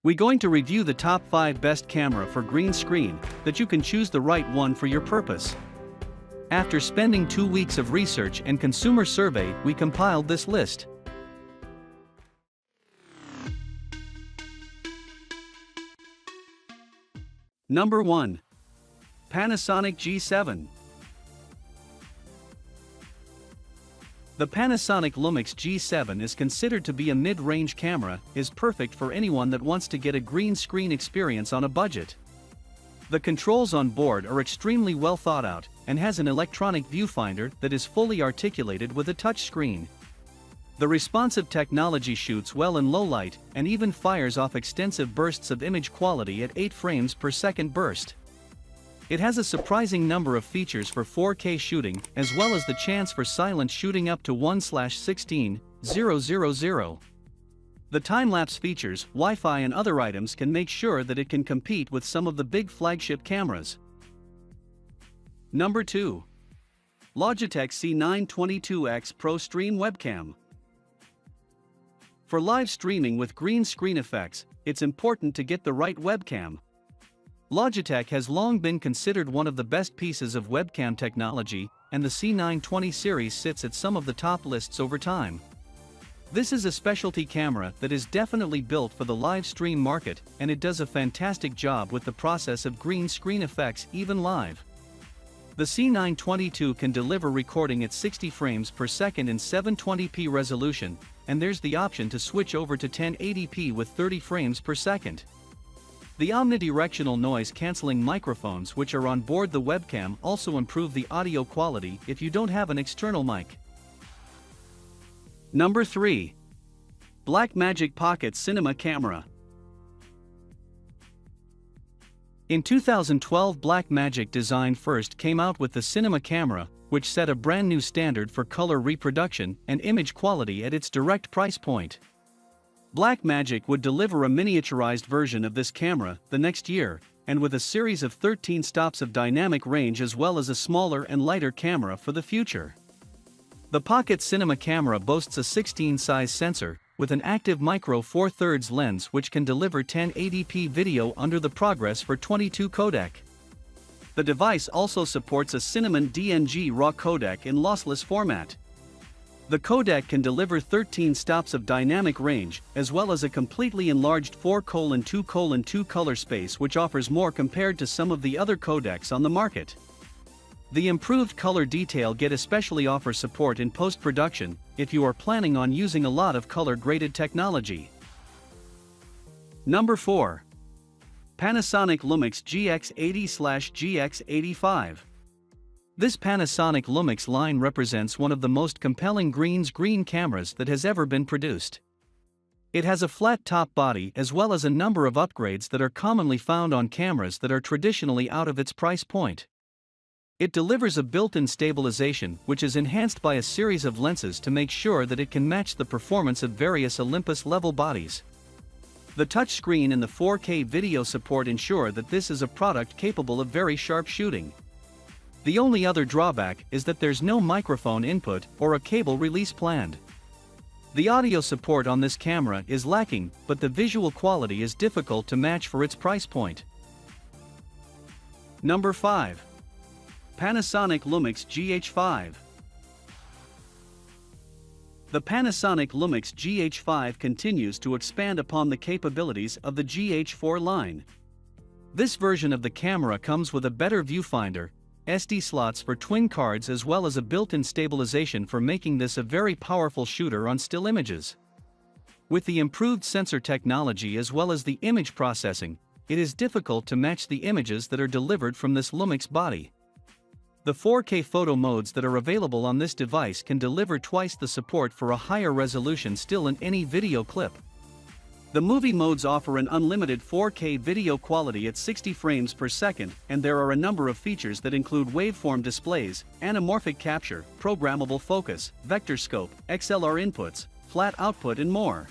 We're going to review the top 5 best camera for green screen, that you can choose the right one for your purpose. After spending 2 weeks of research and consumer survey, we compiled this list. Number 1. Panasonic G7. The Panasonic Lumix G7 is considered to be a mid-range camera, is perfect for anyone that wants to get a green screen experience on a budget. The controls on board are extremely well thought out, and has an electronic viewfinder that is fully articulated with a touchscreen. The responsive technology shoots well in low light, and even fires off extensive bursts of image quality at 8 frames per second burst. It has a surprising number of features for 4K shooting, as well as the chance for silent shooting up to 1/16:000. The time-lapse features, Wi-Fi and other items can make sure that it can compete with some of the big flagship cameras. Number 2. Logitech C922X Pro Stream Webcam. For live streaming with green screen effects, it's important to get the right webcam. Logitech has long been considered one of the best pieces of webcam technology, and the C920 series sits at some of the top lists over time. This is a specialty camera that is definitely built for the live stream market, and it does a fantastic job with the process of green screen effects even live. The C922 can deliver recording at 60 frames per second in 720p resolution, and there's the option to switch over to 1080p with 30 frames per second. The omnidirectional noise-canceling microphones which are on board the webcam also improve the audio quality if you don't have an external mic. Number 3. Blackmagic Pocket Cinema Camera. In 2012, Blackmagic Design first came out with the cinema camera, which set a brand new standard for color reproduction and image quality at its direct price point. Blackmagic would deliver a miniaturized version of this camera the next year, and with a series of 13 stops of dynamic range as well as a smaller and lighter camera for the future. The Pocket Cinema camera boasts a 16-size sensor, with an active micro 4/3 lens which can deliver 1080p video under the Progress for 22 codec. The device also supports a Cinnamon DNG RAW codec in lossless format. The codec can deliver 13 stops of dynamic range, as well as a completely enlarged 4:2:2 color space which offers more compared to some of the other codecs on the market. The improved color detail get especially offers support in post-production, if you are planning on using a lot of color-graded technology. Number 4. Panasonic Lumix GX80/GX85. This Panasonic Lumix line represents one of the most compelling green cameras that has ever been produced. It has a flat top body as well as a number of upgrades that are commonly found on cameras that are traditionally out of its price point. It delivers a built-in stabilization which is enhanced by a series of lenses to make sure that it can match the performance of various Olympus-level bodies. The touchscreen and the 4K video support ensure that this is a product capable of very sharp shooting. The only other drawback is that there's no microphone input or a cable release planned. The audio support on this camera is lacking, but the visual quality is difficult to match for its price point. Number 5. Panasonic Lumix GH5. The Panasonic Lumix GH5 continues to expand upon the capabilities of the GH4 line. This version of the camera comes with a better viewfinder, SD slots for twin cards as well as a built-in stabilization for making this a very powerful shooter on still images. With the improved sensor technology as well as the image processing, it is difficult to match the images that are delivered from this Lumix body. The 4K photo modes that are available on this device can deliver twice the support for a higher resolution still in any video clip. The movie modes offer an unlimited 4K video quality at 60 frames per second, and there are a number of features that include waveform displays, anamorphic capture, programmable focus, vector scope, XLR inputs, flat output and more.